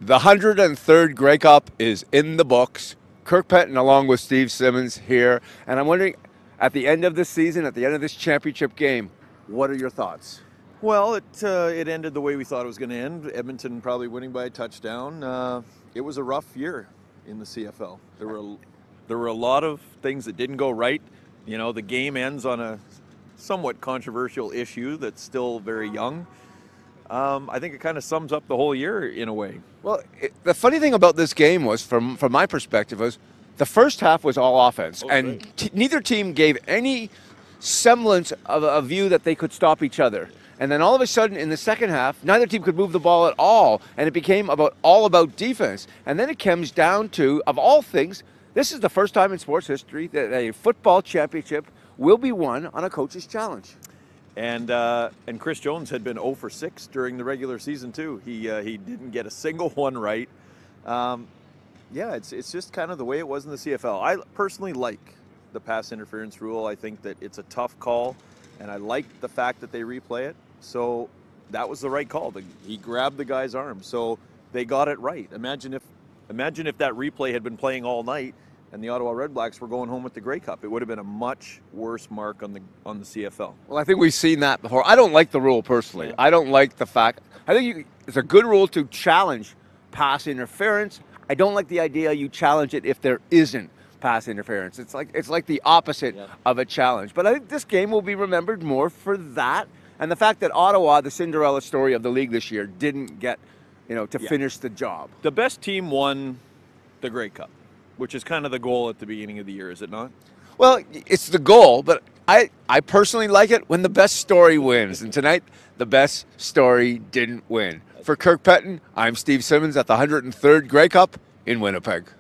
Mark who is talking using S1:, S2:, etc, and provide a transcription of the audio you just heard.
S1: The 103rd Grey Cup is in the books. Kirk Penton along with Steve Simmons here. And I'm wondering, at the end of this season, at the end of this championship game, what are your thoughts?
S2: Well, it ended the way we thought it was going to end. Edmonton probably winning by a touchdown. It was a rough year in the CFL. There were a lot of things that didn't go right. You know, the game ends on a somewhat controversial issue that's still very young. I think it kind of sums up the whole year in a way.
S1: Well, the funny thing about this game was, from my perspective, was the first half was all offense, and neither team gave any semblance of a view that they could stop each other. And then all of a sudden, in the second half, neither team could move the ball at all, and it became all about defense. And then it comes down to, of all things, this is the first time in sports history that a football championship will be won on a coach's challenge.
S2: And Chris Jones had been 0 for 6 during the regular season too. He didn't get a single one right. Yeah, it's just kind of the way it was in the CFL. I personally like the pass interference rule. I think that it's a tough call, and I like the fact that they replay it. So that was the right call. He grabbed the guy's arm, so they got it right. Imagine if that replay had been playing all night and the Ottawa RedBlacks were going home with the Grey Cup. It would have been a much worse mark on the CFL.
S1: Well, I think we've seen that before. I don't like the rule personally. Yeah. I don't like the fact. I think it's a good rule to challenge pass interference. I don't like the idea you challenge it if there isn't pass interference. It's like the opposite of a challenge. But I think this game will be remembered more for that, and the fact that Ottawa, the Cinderella story of the league this year, didn't get to finish the job.
S2: The best team won the Grey Cup, which is kind of the goal at the beginning of the year, is it not?
S1: Well, it's the goal, but I personally like it when the best story wins. And tonight, the best story didn't win. For Kirk Penton, I'm Steve Simmons at the 103rd Grey Cup in Winnipeg.